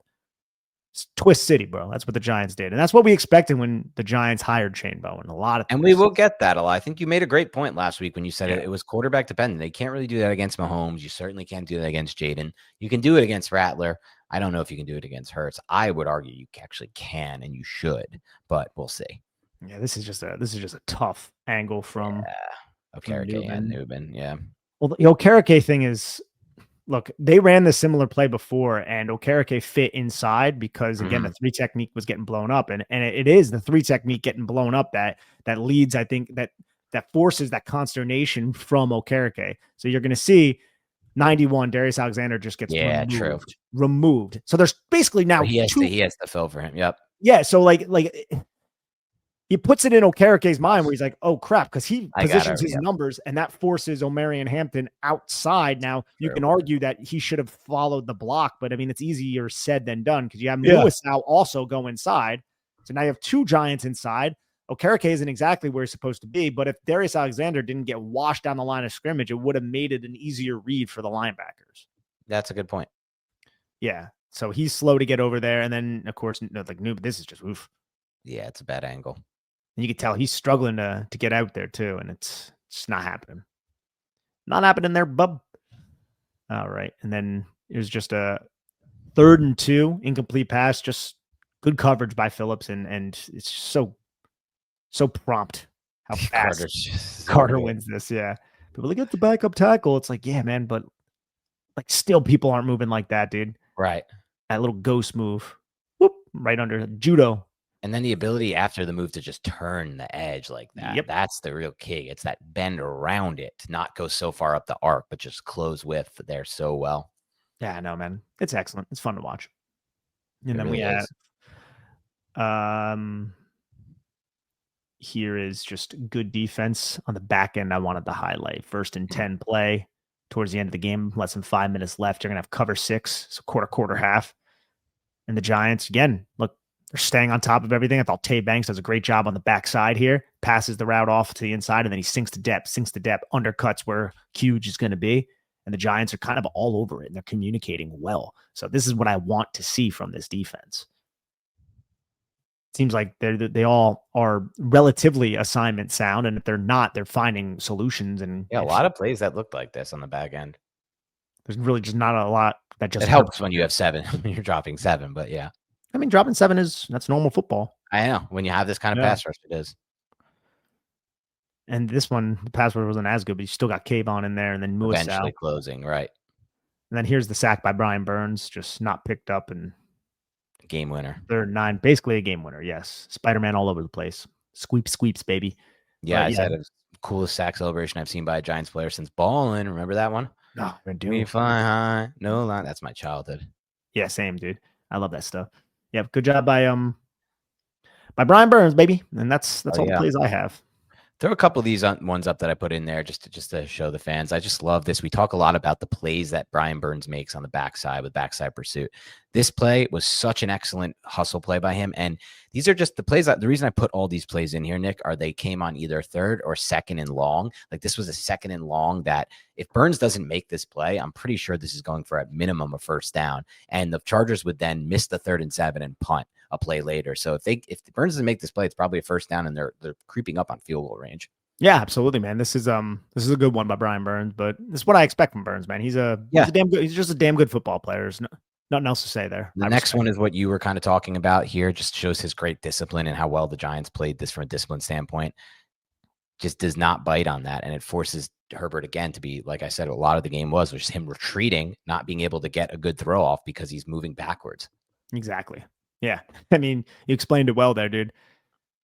It's twist city, bro. That's what the Giants did. And that's what we expected when the Giants hired Shane Bowen. And we will get that a lot. I think you made a great point last week when you said it was quarterback dependent. They can't really do that against Mahomes. You certainly can't do that against Jaden. You can do it against Rattler. I don't know if you can do it against Hurts. I would argue you actually can and you should, but we'll see. Yeah, this is just a tough angle from Okereke and Newman. Yeah. Well, the Okereke thing is, look, they ran the similar play before, and Okereke fit inside because, again, the 3 technique was getting blown up. And it is the 3 technique getting blown up that leads, I think, that forces that consternation from Okereke. So you're going to see 91, Darius Alexander just gets removed. So there's basically now he has to fill for him. Yep. Yeah, so like he puts it in Okereke's mind where he's like, oh, crap, because he positions his numbers, and that forces Omarion Hampton outside. Now, you can argue that he should have followed the block, but, I mean, it's easier said than done because you have Lewis now also go inside. So now you have 2 Giants inside. Okereke isn't exactly where he's supposed to be, but if Darius Alexander didn't get washed down the line of scrimmage, it would have made it an easier read for the linebackers. That's a good point. Yeah, so he's slow to get over there, and then, of course, like Newman, this is just oof. Yeah, it's a bad angle. And you can tell he's struggling to get out there too, and it's not happening. Not happening there, bub. All right, and then it was just a 3rd and 2 incomplete pass, just good coverage by Phillips, and it's so prompt how fast Carter wins this. Yeah, people look at the backup tackle. It's like, yeah, man, but like still people aren't moving like that, dude. Right. That little ghost move, whoop, right under judo. And then the ability after the move to just turn the edge like that. Yep. That's the real key. It's that bend around it, not go so far up the arc, but just close with there so well. Yeah, I know, man. It's excellent. It's fun to watch. And then we have here is just good defense on the back end. I wanted to highlight 1st and 10 play towards the end of the game, less than 5 minutes left. You're going to have cover 6, so quarter, half. And the Giants, again, look, they're staying on top of everything. I thought Tae Banks does a great job on the backside here, passes the route off to the inside, and then he sinks to depth, undercuts where Huge is going to be. And the Giants are kind of all over it, and they're communicating well. So this is what I want to see from this defense. Seems like they all are relatively assignment sound, and if they're not, they're finding solutions. And a lot of plays that looked like this on the back end. There's really just not a lot that just it helps when you have 7, when you're dropping 7, but yeah. I mean, dropping 7 that's normal football. I know. When you have this kind of pass rush, it is. And this one, the pass rush wasn't as good, but you still got Kayvon in there, and then Muasau. Eventually closing, right. And then here's the sack by Brian Burns, just not picked up, and game winner. Third 9, basically a game winner. Yes. Spider-Man all over the place. Sweeps, baby. Yeah, I said it was the coolest sack celebration I've seen by a Giants player since Ballin'. Remember that one? No, I do. We fly high, no line. That's my childhood. Yeah, same, dude. I love that stuff. Yeah, good job by Brian Burns, baby. And that's all the plays I have. Throw a couple of these ones up that I put in there just to show the fans. I just love this. We talk a lot about the plays that Brian Burns makes on the backside with backside pursuit. This play was such an excellent hustle play by him. And these are just the plays. The reason I put all these plays in here, Nick, are they came on either third or second and long. Like this was a second and long that if Burns doesn't make this play, I'm pretty sure this is going for at minimum a first down. And the Chargers would then miss the 3rd and 7 and punt a play later. So if Burns doesn't make this play, it's probably a first down and they're creeping up on field goal range. Yeah, absolutely, man. This is a good one by Brian Burns, but this is what I expect from Burns, man. He's just a damn good football player. There's nothing else to say there. The next one is what you were kind of talking about here. Just shows his great discipline and how well the Giants played this from a discipline standpoint. Just does not bite on that. And it forces Herbert again to be, like I said, a lot of the game was just him retreating, not being able to get a good throw off because he's moving backwards. Exactly. Yeah. I mean, you explained it well there, dude.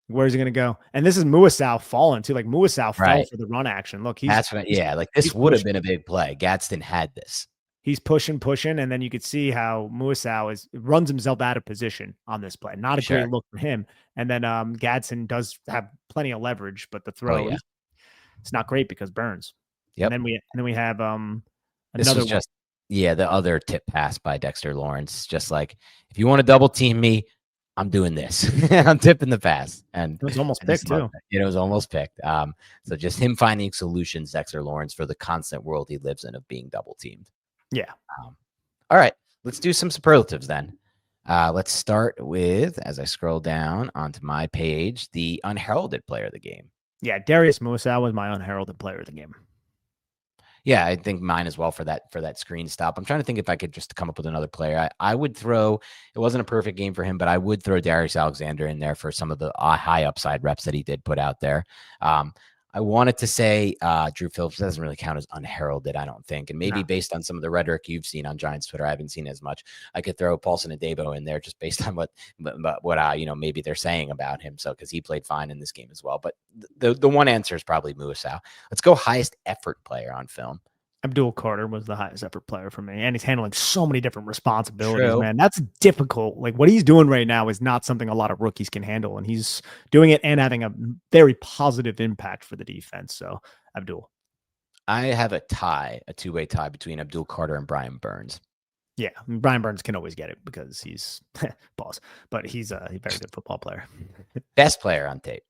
Where's he going to go? And this is Muasau falling too. Like Muasau fell for the run action. Look, like this would have been a big play. Gadsden had this. He's pushing, and then you could see how Muasau runs himself out of position on this play. Not a great look for him. And then Gadsden does have plenty of leverage, but the throw it's not great because Burns. Yep. And then we have another one. The other tip pass by Dexter Lawrence. Just like, if you want to double team me, I'm doing this. I'm tipping the pass. And it was almost picked too. It was almost picked. So just him finding solutions, Dexter Lawrence, for the constant world he lives in of being double teamed. Yeah. All right. Let's do some superlatives then. Let's start with, as I scroll down onto my page, the unheralded player of the game. Yeah, Darius Muasau was my unheralded player of the game. Yeah, I think mine as well for that screen stop. I'm trying to think if I could just come up with another player. I would throw, it wasn't a perfect game for him, but I would throw Darius Alexander in there for some of the high upside reps that he did put out there. I wanted to say Drew Phillips doesn't really count as unheralded, I don't think. And maybe based on some of the rhetoric you've seen on Giants Twitter, I haven't seen as much. I could throw Paulson Adebo in there just based on what maybe they're saying about him. So because he played fine in this game as well. But the one answer is probably Muasau. Let's go highest effort player on film. Abdul Carter was the highest effort player for me, and he's handling so many different responsibilities, man. That's difficult. Like what he's doing right now is not something a lot of rookies can handle, and he's doing it and having a very positive impact for the defense. So Abdul. I have a two-way tie between Abdul Carter and Brian Burns. Yeah, Brian Burns can always get it because he's boss, but he's a very good football player. Best player on tape.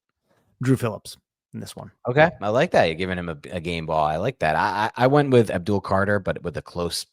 Drew Phillips. In this one. Okay. I like that. You're giving him a game ball. I like that. I went with Abdul Carter, but with a close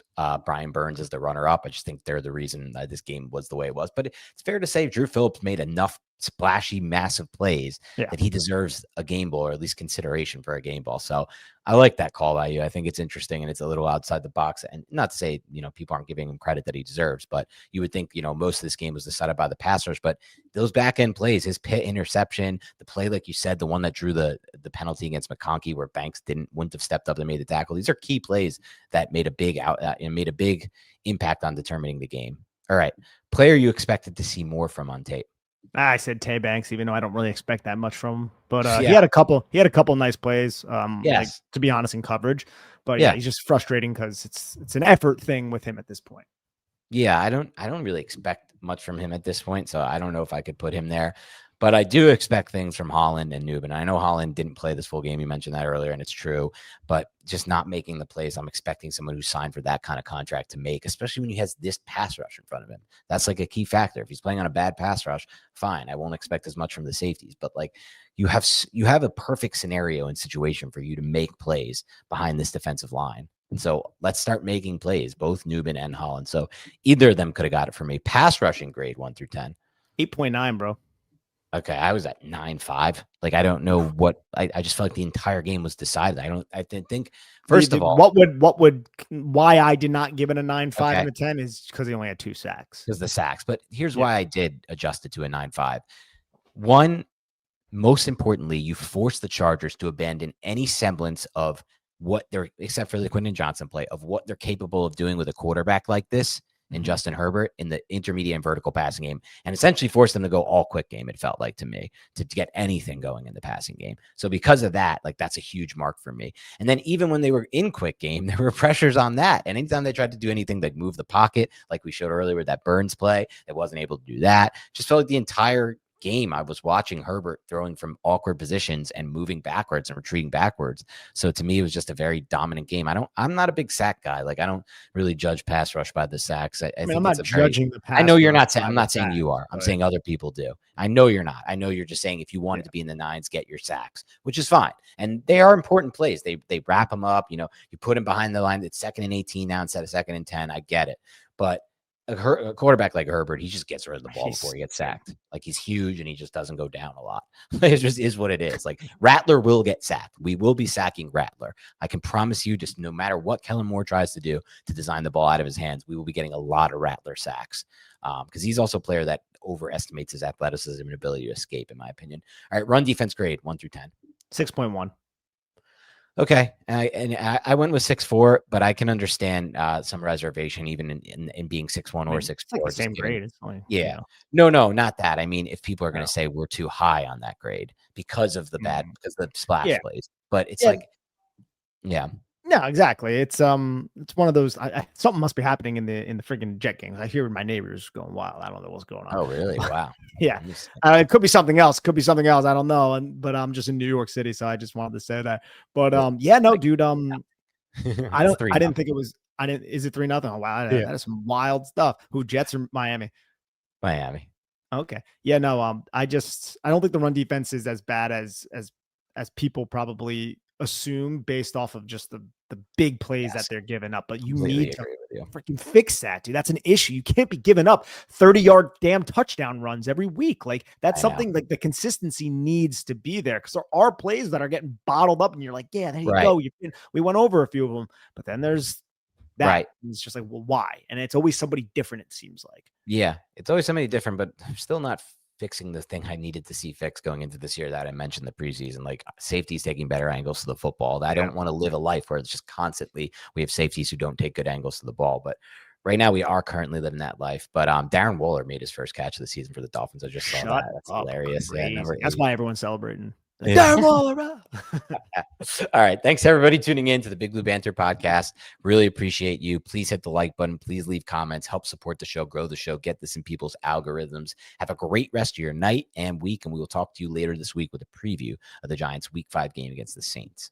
Brian Burns as the runner up. I just think they're the reason this game was the way it was. But it's fair to say Drew Phillips made enough splashy, massive plays that he deserves a game ball, or at least consideration for a game ball. So I like that call by you. I think it's interesting and it's a little outside the box. And not to say, people aren't giving him credit that he deserves, but you would think, most of this game was decided by the passers. But those back end plays, his Pitt interception, the play, like you said, the one that drew the penalty against McConkey where Banks wouldn't have stepped up and made the tackle. These are key plays that made a big made a big impact on determining the game. All right. Player you expected to see more from on tape. I said Tae Banks, even though I don't really expect that much from him. But he had a couple nice plays. Like, to be honest, in coverage. But he's just frustrating because it's an effort thing with him at this point. Yeah, I don't really expect much from him at this point, so I don't know if I could put him there. But I do expect things from Holland and Newman. I know Holland didn't play this full game. You mentioned that earlier, and it's true. But just not making the plays, I'm expecting someone who signed for that kind of contract to make, especially when he has this pass rush in front of him. That's like a key factor. If he's playing on a bad pass rush, fine. I won't expect as much from the safeties. But like you have a perfect scenario and situation for you to make plays behind this defensive line. And so let's start making plays, both Newman and Holland. So either of them could have got it for me. Pass rushing grade 1 through 10. 8.9, bro. Okay, I was at 9.5. Like, I don't know what I just felt like the entire game was decided. I didn't think. First of all, why I did not give it a 9.5 and a 10 is because he only had 2 sacks. Because the sacks. But here's why I did adjust it to a 9.5. One, most importantly, you force the Chargers to abandon any semblance of what they're, except for the Quentin Johnston play, of what they're capable of doing with a quarterback like this in Justin Herbert in the intermediate and vertical passing game, and essentially forced them to go all quick game, it felt like to me, to get anything going in the passing game. So because of that, like that's a huge mark for me. And then even when they were in quick game, there were pressures on that. And anytime they tried to do anything like move the pocket, like we showed earlier with that Burns play, they wasn't able to do that. Just felt like the entire game I was watching Herbert throwing from awkward positions and moving backwards and retreating backwards. So to me, it was just a very dominant game. I'm not a big sack guy. Like I don't really judge pass rush by the sacks. I think I'm not judging the pass. I know you're not saying, I'm not saying you are. I'm saying other people do. I know you're not. I know you're just saying if you wanted to be in the nines, get your sacks, which is fine. And they are important plays. They wrap them up. You put them behind the line. It's 2nd and 18 now instead of 2nd and 10. I get it. But a quarterback like Herbert, he just gets rid of the ball before he gets sacked. Like he's huge and he just doesn't go down a lot. It just is what it is. Like Rattler will get sacked. We will be sacking Rattler. I can promise you, just no matter what Kellen Moore tries to do to design the ball out of his hands, we will be getting a lot of Rattler sacks because he's also a player that overestimates his athleticism and ability to escape, in my opinion. All right, run defense grade 1 through 10. 6.1. Okay, I went with 6.4, but I can understand some reservation even in being 6.1 or 6.4. It's like the same grade. It's only, yeah. No, not that. I mean, if people are going to say we're too high on that grade because of the because of the splash plays, but it's like, No, exactly. It's one of those. Something must be happening in the freaking Jet games. I hear my neighbors going wild. I don't know what's going on. Oh, really? Wow. Yeah. It could be something else. I don't know. But I'm just in New York City, so I just wanted to say that. But dude. I didn't think it was. Is it 3-0? Oh, wow. That is some wild stuff. Who, Jets or Miami? Miami. Okay. Yeah. No. I don't think the run defense is as bad as people probably assume based off of just the big plays that they're giving up, but you need to freaking fix that, dude. That's an issue. You can't be giving up 30-yard damn touchdown runs every week. Like that's something like the consistency needs to be there because there are plays that are getting bottled up and you're like, yeah, there you go. We went over a few of them, but then there's that. Right. It's just like, well, why? And it's always somebody different, it seems like. Yeah, it's always somebody different, but I'm still not fixing the thing I needed to see fixed going into this year that I mentioned the preseason, like safeties taking better angles to the football. I don't want to live a life where it's just constantly we have safeties who don't take good angles to the ball. But right now we are currently living that life. But Darren Waller made his first catch of the season for the Dolphins. I just saw that. That's hilarious. Yeah, that's why everyone's celebrating. Darren Waller. All right. Thanks everybody tuning in to the Big Blue Banter podcast. Really appreciate you. Please hit the like button. Please leave comments. Help support the show, grow the show, get this in people's algorithms. Have a great rest of your night and week. And we will talk to you later this week with a preview of the Giants Week 5 game against the Saints.